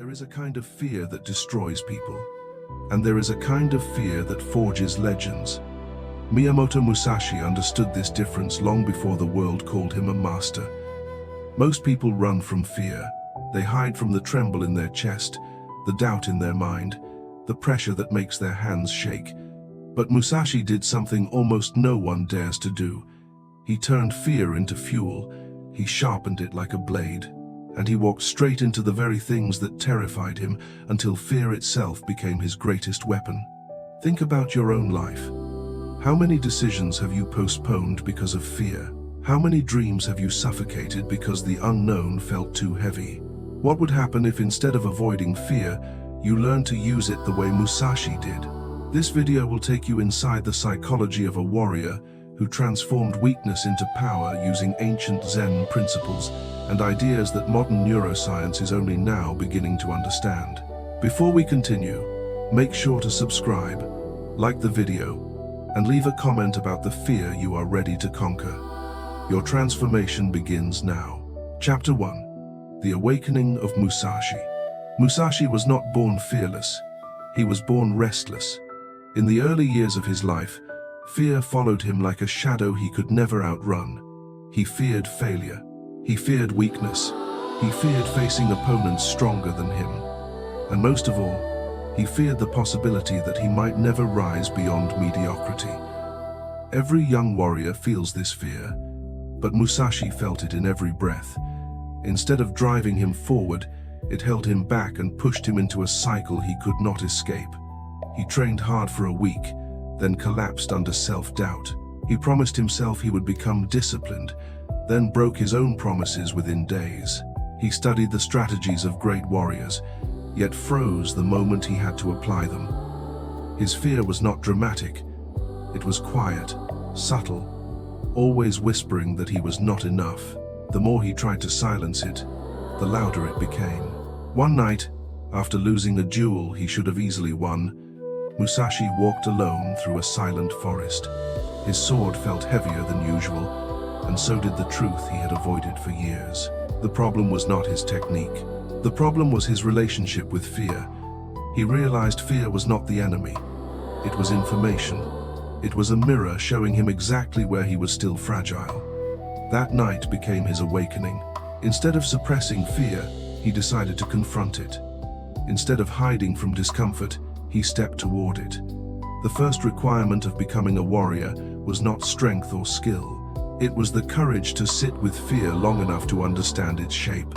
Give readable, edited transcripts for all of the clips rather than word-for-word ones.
There is a kind of fear that destroys people, and there is a kind of fear that forges legends. Miyamoto Musashi understood this difference long before the world called him a master. Most people run from fear. They hide from the tremble in their chest, the doubt in their mind, the pressure that makes their hands shake. But Musashi did something almost no one dares to do. He turned fear into fuel. He sharpened it like a blade, and he walked straight into the very things that terrified him until fear itself became his greatest weapon. Think about your own life. How many decisions have you postponed because of fear? How many dreams have you suffocated because the unknown felt too heavy? What would happen if instead of avoiding fear, you learned to use it the way Musashi did? This video will take you inside the psychology of a warrior who transformed weakness into power using ancient Zen principles and ideas that modern neuroscience is only now beginning to understand. Before we continue, make sure to subscribe, like the video, and leave a comment about the fear you are ready to conquer. Your transformation begins now. Chapter 1. The Awakening of Musashi. Musashi was not born fearless. He was born restless. In the early years of his life, fear followed him like a shadow he could never outrun. He feared failure. He feared weakness. He feared facing opponents stronger than him. And most of all, he feared the possibility that he might never rise beyond mediocrity. Every young warrior feels this fear, but Musashi felt it in every breath. Instead of driving him forward, it held him back and pushed him into a cycle he could not escape. He trained hard for a week, then collapsed under self-doubt. He promised himself he would become disciplined, then broke his own promises within days. He studied the strategies of great warriors, yet froze the moment he had to apply them. His fear was not dramatic. It was quiet, subtle, always whispering that he was not enough. The more he tried to silence it, the louder it became. One night, after losing a duel he should have easily won, Musashi walked alone through a silent forest. His sword felt heavier than usual, and so did the truth he had avoided for years. The problem was not his technique. The problem was his relationship with fear. He realized fear was not the enemy. It was information. It was a mirror showing him exactly where he was still fragile. That night became his awakening. Instead of suppressing fear, he decided to confront it. Instead of hiding from discomfort, he stepped toward it. The first requirement of becoming a warrior was not strength or skill. It was the courage to sit with fear long enough to understand its shape.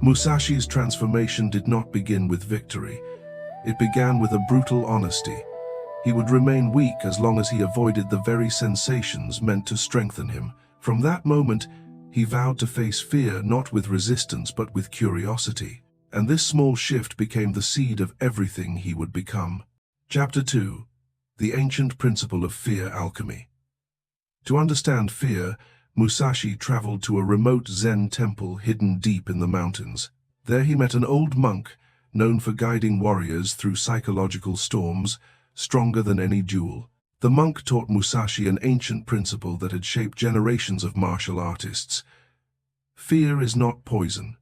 Musashi's transformation did not begin with victory. It began with a brutal honesty. He would remain weak as long as he avoided the very sensations meant to strengthen him. From that moment, he vowed to face fear not with resistance but with curiosity. And this small shift became the seed of everything he would become. Chapter 2. The Ancient Principle of Fear Alchemy. To understand fear, Musashi traveled to a remote Zen temple hidden deep in the mountains. There he met an old monk, known for guiding warriors through psychological storms, stronger than any duel. The monk taught Musashi an ancient principle that had shaped generations of martial artists. Fear is not poison.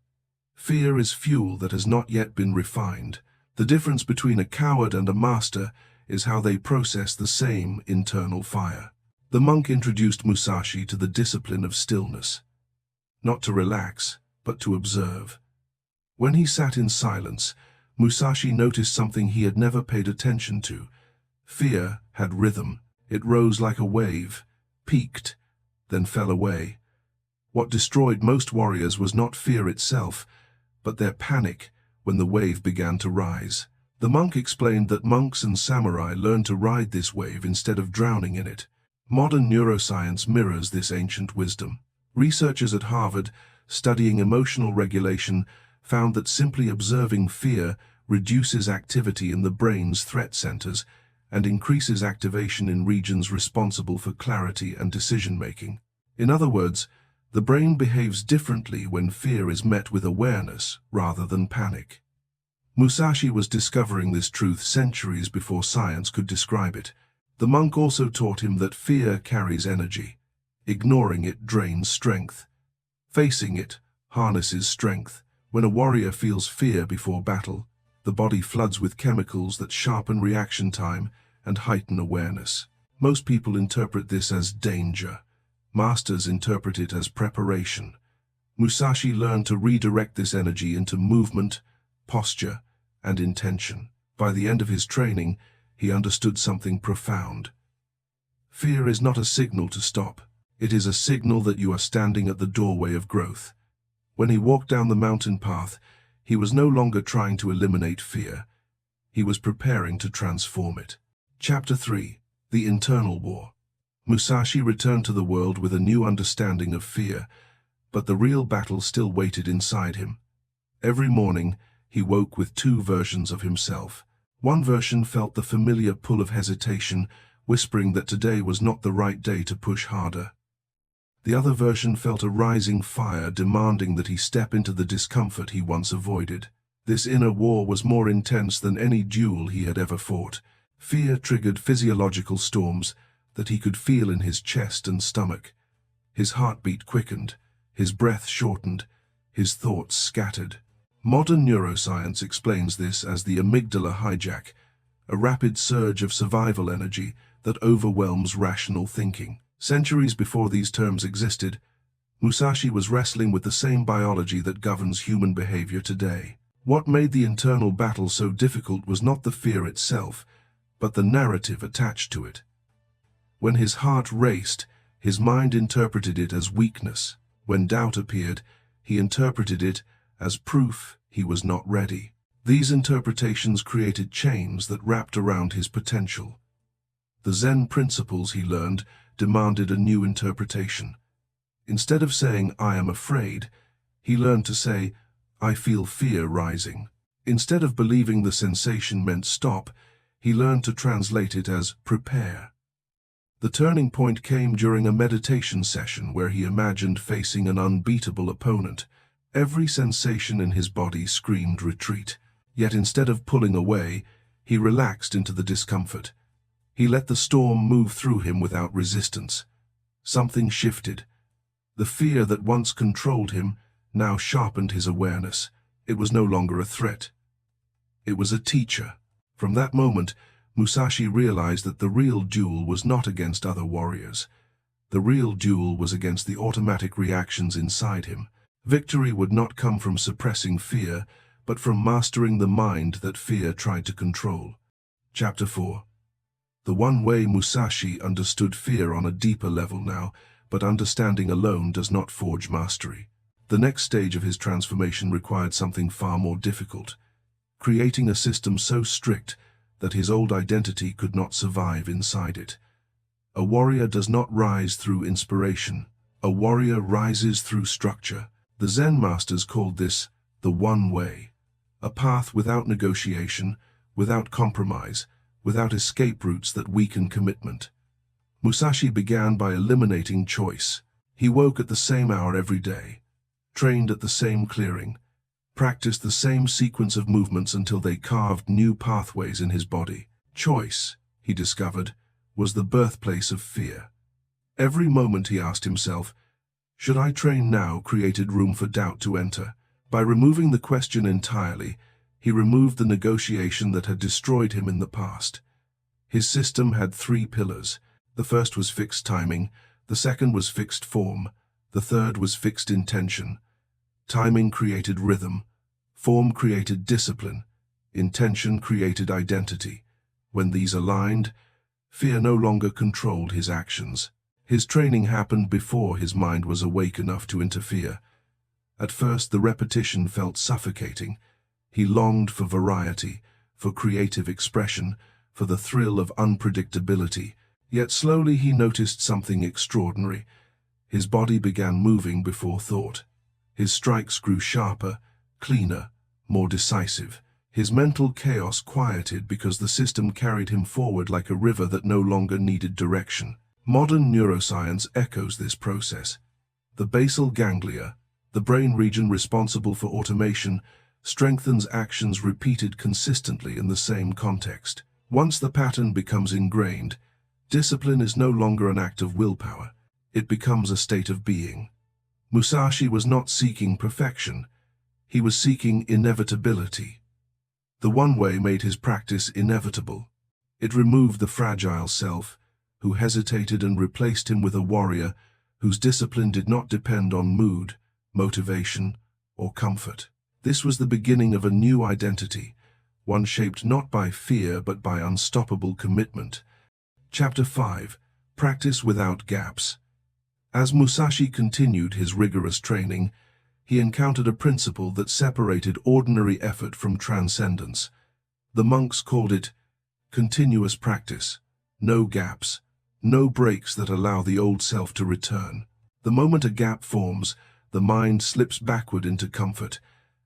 Fear is fuel that has not yet been refined. The difference between a coward and a master is how they process the same internal fire. The monk introduced Musashi to the discipline of stillness. Not to relax, but to observe. When he sat in silence, Musashi noticed something he had never paid attention to. Fear had rhythm. It rose like a wave, peaked, then fell away. What destroyed most warriors was not fear itself, but their panic when the wave began to rise. The monk explained that monks and samurai learned to ride this wave instead of drowning in it. Modern neuroscience mirrors this ancient wisdom. Researchers at Harvard, studying emotional regulation, found that simply observing fear reduces activity in the brain's threat centers and increases activation in regions responsible for clarity and decision-making. In other words, the brain behaves differently when fear is met with awareness rather than panic. Musashi was discovering this truth centuries before science could describe it. The monk also taught him that fear carries energy. Ignoring it drains strength. Facing it harnesses strength. When a warrior feels fear before battle, the body floods with chemicals that sharpen reaction time and heighten awareness. Most people interpret this as danger. Masters interpret it as preparation. Musashi learned to redirect this energy into movement, posture, and intention. By the end of his training, he understood something profound. Fear is not a signal to stop. It is a signal that you are standing at the doorway of growth. When he walked down the mountain path, he was no longer trying to eliminate fear. He was preparing to transform it. Chapter 3. The Internal War. Musashi returned to the world with a new understanding of fear, but the real battle still waited inside him. Every morning, he woke with two versions of himself. One version felt the familiar pull of hesitation, whispering that today was not the right day to push harder. The other version felt a rising fire demanding that he step into the discomfort he once avoided. This inner war was more intense than any duel he had ever fought. Fear triggered physiological storms that he could feel in his chest and stomach. His heartbeat quickened, his breath shortened, his thoughts scattered. Modern neuroscience explains this as the amygdala hijack, a rapid surge of survival energy that overwhelms rational thinking. Centuries before these terms existed, Musashi was wrestling with the same biology that governs human behavior today. What made the internal battle so difficult was not the fear itself, but the narrative attached to it. When his heart raced, his mind interpreted it as weakness. When doubt appeared, he interpreted it as proof he was not ready. These interpretations created chains that wrapped around his potential. The Zen principles he learned demanded a new interpretation. Instead of saying, "I am afraid," he learned to say, "I feel fear rising." Instead of believing the sensation meant stop, he learned to translate it as prepare. The turning point came during a meditation session where he imagined facing an unbeatable opponent. Every sensation in his body screamed retreat. Yet instead of pulling away, he relaxed into the discomfort. He let the storm move through him without resistance. Something shifted. The fear that once controlled him now sharpened his awareness. It was no longer a threat. It was a teacher. From that moment, Musashi realized that the real duel was not against other warriors. The real duel was against the automatic reactions inside him. Victory would not come from suppressing fear, but from mastering the mind that fear tried to control. Chapter 4. The one way Musashi understood fear on a deeper level now, but understanding alone does not forge mastery. The next stage of his transformation required something far more difficult, creating a system so strict that his old identity could not survive inside it. A warrior does not rise through inspiration. A warrior rises through structure. The Zen masters called this the one way, a path without negotiation, without compromise, without escape routes that weaken commitment. Musashi began by eliminating choice. He woke at the same hour every day, trained at the same clearing, practiced the same sequence of movements until they carved new pathways in his body. Choice, he discovered, was the birthplace of fear. Every moment he asked himself, "Should I train now?" created room for doubt to enter. By removing the question entirely, he removed the negotiation that had destroyed him in the past. His system had three pillars. The first was fixed timing, the second was fixed form, the third was fixed intention. Timing created rhythm, form created discipline, intention created identity. When these aligned, fear no longer controlled his actions. His training happened before his mind was awake enough to interfere. At first, the repetition felt suffocating. He longed for variety, for creative expression, for the thrill of unpredictability. Yet slowly he noticed something extraordinary. His body began moving before thought. His strikes grew sharper, cleaner, more decisive. His mental chaos quieted because the system carried him forward like a river that no longer needed direction. Modern neuroscience echoes this process. The basal ganglia, the brain region responsible for automation, strengthens actions repeated consistently in the same context. Once the pattern becomes ingrained, discipline is no longer an act of willpower. It becomes a state of being. Musashi was not seeking perfection. He was seeking inevitability. The one way made his practice inevitable. It removed the fragile self, who hesitated, and replaced him with a warrior whose discipline did not depend on mood, motivation, or comfort. This was the beginning of a new identity, one shaped not by fear but by unstoppable commitment. Chapter 5. Practice without gaps. As Musashi continued his rigorous training, he encountered a principle that separated ordinary effort from transcendence. The monks called it continuous practice, no gaps, no breaks that allow the old self to return. The moment a gap forms, the mind slips backward into comfort,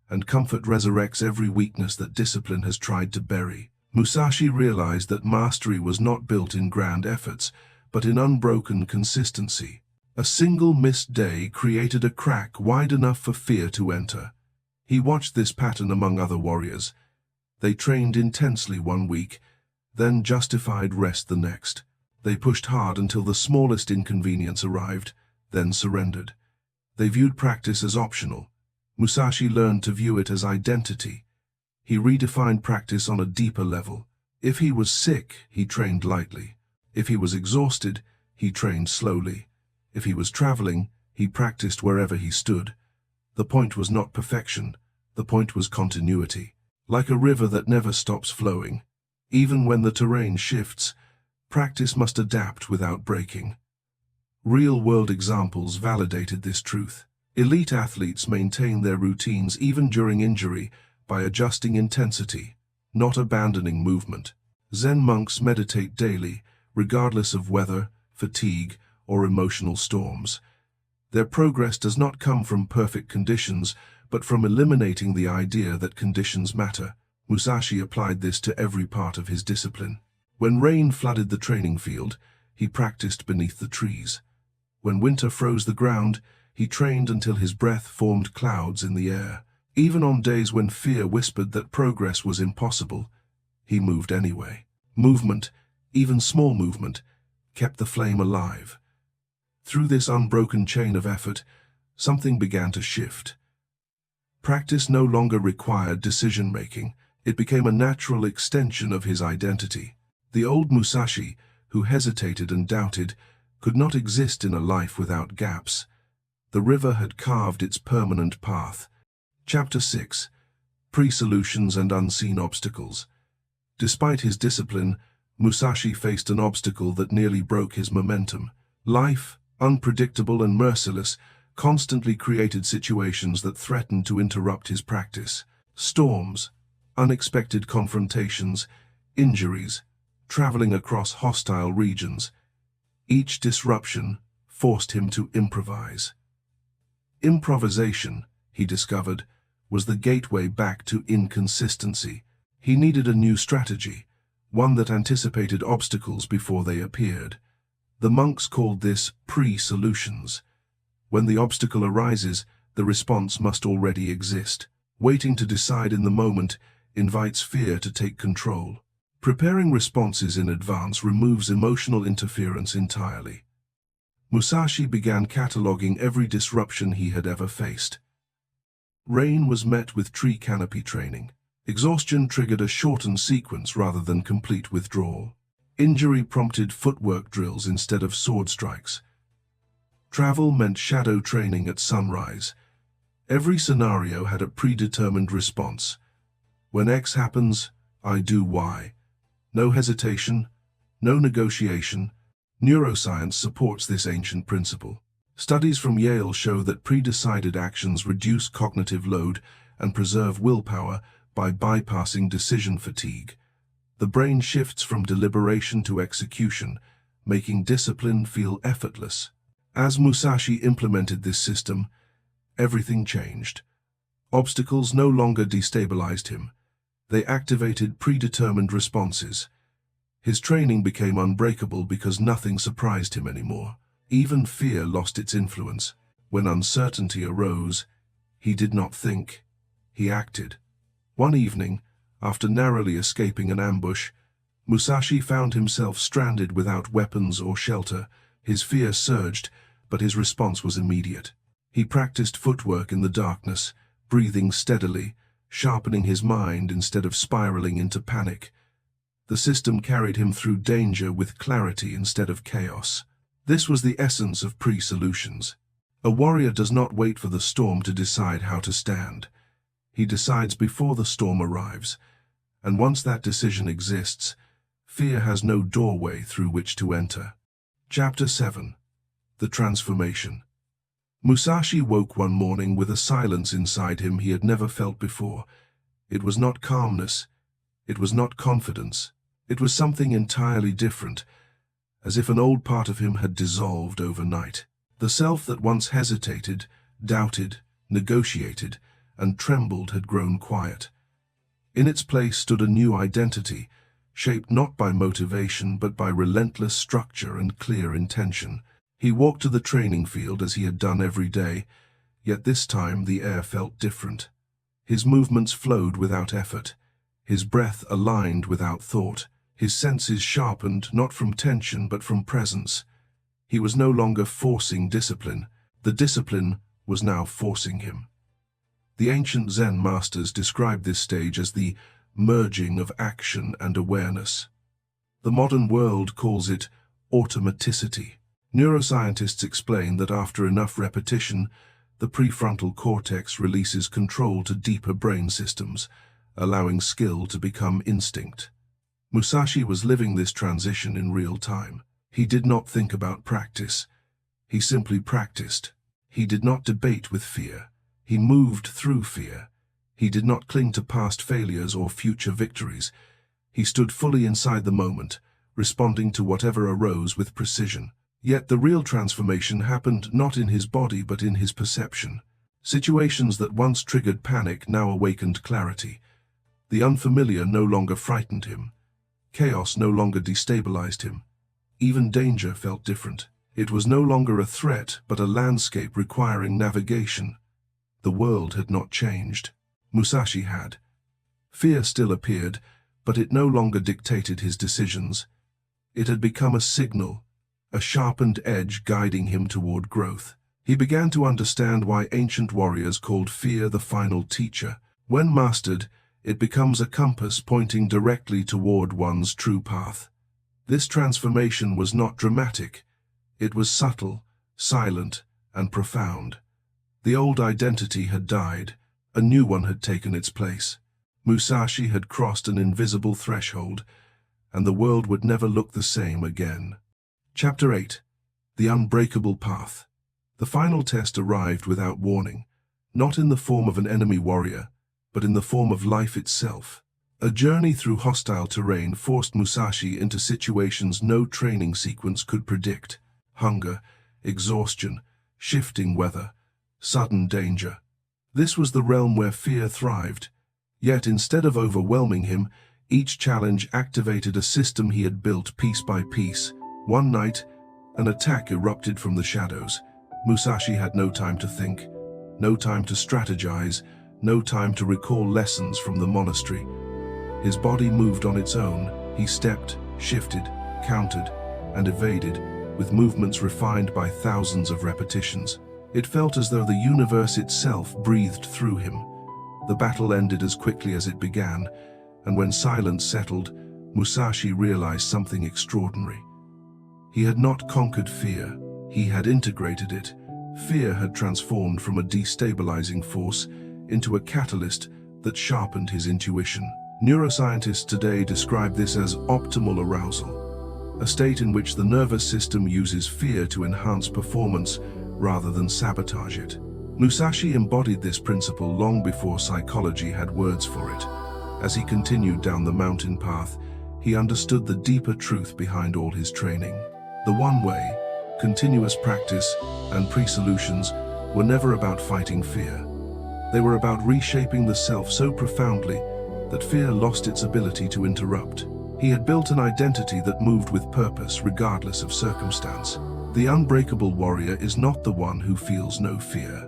and comfort resurrects every weakness that discipline has tried to bury. Musashi realized that mastery was not built in grand efforts, but in unbroken consistency. A single missed day created a crack wide enough for fear to enter. He watched this pattern among other warriors. They trained intensely one week, then justified rest the next. They pushed hard until the smallest inconvenience arrived, then surrendered. They viewed practice as optional. Musashi learned to view it as identity. He redefined practice on a deeper level. If he was sick, he trained lightly. If he was exhausted, he trained slowly. If he was traveling, he practiced wherever he stood. The point was not perfection. The point was continuity. Like a river that never stops flowing, even when the terrain shifts, practice must adapt without breaking. Real-world examples validated this truth. Elite athletes maintain their routines even during injury by adjusting intensity, not abandoning movement. Zen monks meditate daily, regardless of weather, fatigue, or emotional storms. Their progress does not come from perfect conditions, but from eliminating the idea that conditions matter. Musashi applied this to every part of his discipline. When rain flooded the training field, he practiced beneath the trees. When winter froze the ground, he trained until his breath formed clouds in the air. Even on days when fear whispered that progress was impossible, he moved anyway. Movement, even small movement, kept the flame alive. Through this unbroken chain of effort, something began to shift. Practice no longer required decision-making. It became a natural extension of his identity. The old Musashi, who hesitated and doubted, could not exist in a life without gaps. The river had carved its permanent path. Chapter 6. Pre-solutions and unseen obstacles. Despite his discipline, Musashi faced an obstacle that nearly broke his momentum. Life, unpredictable and merciless, constantly created situations that threatened to interrupt his practice. Storms, unexpected confrontations, injuries, traveling across hostile regions. Each disruption forced him to improvise. Improvisation, he discovered, was the gateway back to inconsistency. He needed a new strategy, one that anticipated obstacles before they appeared. The monks called this pre-solutions. When the obstacle arises, the response must already exist. Waiting to decide in the moment invites fear to take control. Preparing responses in advance removes emotional interference entirely. Musashi began cataloging every disruption he had ever faced. Rain was met with tree canopy training. Exhaustion triggered a shortened sequence rather than complete withdrawal. Injury prompted footwork drills instead of sword strikes. Travel meant shadow training at sunrise. Every scenario had a predetermined response. When X happens, I do Y. No hesitation, no negotiation. Neuroscience supports this ancient principle. Studies from Yale show that pre-decided actions reduce cognitive load and preserve willpower by bypassing decision fatigue. The brain shifts from deliberation to execution, making discipline feel effortless. As Musashi implemented this system, everything changed. Obstacles no longer destabilized him. They activated predetermined responses. His training became unbreakable because nothing surprised him anymore. Even fear lost its influence. When uncertainty arose, he did not think, he acted. One evening, after narrowly escaping an ambush, Musashi found himself stranded without weapons or shelter. His fear surged, but his response was immediate. He practiced footwork in the darkness, breathing steadily, sharpening his mind instead of spiraling into panic. The system carried him through danger with clarity instead of chaos. This was the essence of pre-solutions. A warrior does not wait for the storm to decide how to stand. He decides before the storm arrives, and once that decision exists, fear has no doorway through which to enter. Chapter 7. The Transformation. Musashi woke one morning with a silence inside him he had never felt before. It was not calmness. It was not confidence. It was something entirely different, as if an old part of him had dissolved overnight. The self that once hesitated, doubted, negotiated, and trembled had grown quiet. In its place stood a new identity, shaped not by motivation but by relentless structure and clear intention. He walked to the training field as he had done every day, yet this time the air felt different. His movements flowed without effort, his breath aligned without thought, his senses sharpened not from tension but from presence. He was no longer forcing discipline, the discipline was now forcing him. The ancient Zen masters described this stage as the merging of action and awareness. The modern world calls it automaticity. Neuroscientists explain that after enough repetition, the prefrontal cortex releases control to deeper brain systems, allowing skill to become instinct. Musashi was living this transition in real time. He did not think about practice. He simply practiced. He did not debate with fear. He moved through fear. He did not cling to past failures or future victories. He stood fully inside the moment, responding to whatever arose with precision. Yet the real transformation happened not in his body but in his perception. Situations that once triggered panic now awakened clarity. The unfamiliar no longer frightened him. Chaos no longer destabilized him. Even danger felt different. It was no longer a threat but a landscape requiring navigation. The world had not changed. Musashi had. Fear still appeared, but it no longer dictated his decisions. It had become a signal, a sharpened edge guiding him toward growth. He began to understand why ancient warriors called fear the final teacher. When mastered, it becomes a compass pointing directly toward one's true path. This transformation was not dramatic. It was subtle, silent, and profound. The old identity had died. A new one had taken its place. Musashi had crossed an invisible threshold, and the world would never look the same again. Chapter 8. The Unbreakable Path. The final test arrived without warning, not in the form of an enemy warrior, but in the form of life itself. A journey through hostile terrain forced Musashi into situations no training sequence could predict. Hunger, exhaustion, shifting weather, sudden danger. This was the realm where fear thrived. Yet instead of overwhelming him, each challenge activated a system he had built piece by piece. One night, an attack erupted from the shadows. Musashi had no time to think, no time to strategize, no time to recall lessons from the monastery. His body moved on its own. He stepped, shifted, countered, and evaded, with movements refined by thousands of repetitions. It felt as though the universe itself breathed through him. The battle ended as quickly as it began, and when silence settled, Musashi realized something extraordinary. He had not conquered fear, he had integrated it. Fear had transformed from a destabilizing force into a catalyst that sharpened his intuition. Neuroscientists today describe this as optimal arousal, a state in which the nervous system uses fear to enhance performance rather than sabotage it. Musashi embodied this principle long before psychology had words for it. As he continued down the mountain path, he understood the deeper truth behind all his training. The one way, continuous practice, and pre-solutions were never about fighting fear. They were about reshaping the self so profoundly that fear lost its ability to interrupt. He had built an identity that moved with purpose regardless of circumstance. The unbreakable warrior is not the one who feels no fear.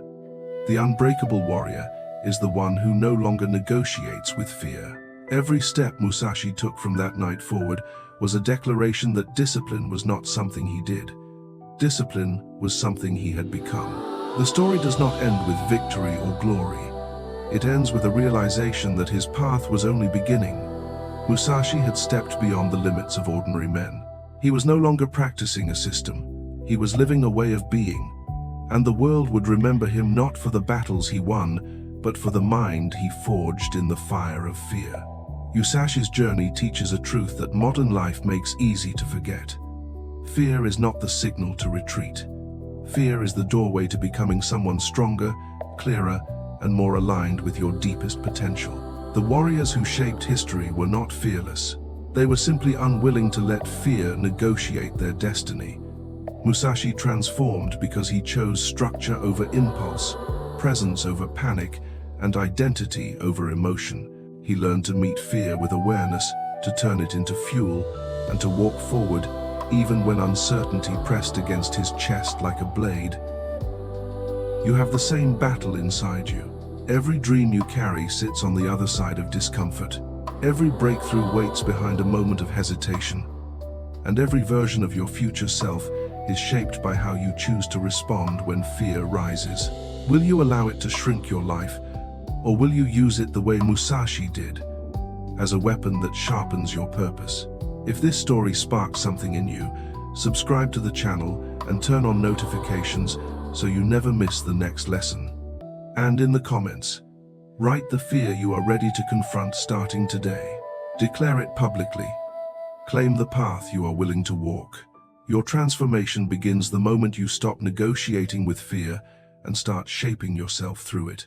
The unbreakable warrior is the one who no longer negotiates with fear. Every step Musashi took from that night forward was a declaration that discipline was not something he did. Discipline was something he had become. The story does not end with victory or glory. It ends with a realization that his path was only beginning. Musashi had stepped beyond the limits of ordinary men. He was no longer practicing a system. He was living a way of being. And the world would remember him not for the battles he won, but for the mind he forged in the fire of fear. Musashi's journey teaches a truth that modern life makes easy to forget. Fear is not the signal to retreat. Fear is the doorway to becoming someone stronger, clearer, and more aligned with your deepest potential. The warriors who shaped history were not fearless. They were simply unwilling to let fear negotiate their destiny. Musashi transformed because he chose structure over impulse, presence over panic, and identity over emotion. He learned to meet fear with awareness, to turn it into fuel, and to walk forward even when uncertainty pressed against his chest like a blade. You have the same battle inside you. Every dream you carry sits on the other side of discomfort. Every breakthrough waits behind a moment of hesitation. And every version of your future self is shaped by how you choose to respond when fear rises. Will you allow it to shrink your life, or will you use it the way Musashi did, as a weapon that sharpens your purpose? If this story sparks something in you, subscribe to the channel and turn on notifications so you never miss the next lesson. And in the comments, write the fear you are ready to confront starting today. Declare it publicly. Claim the path you are willing to walk. Your transformation begins the moment you stop negotiating with fear and start shaping yourself through it.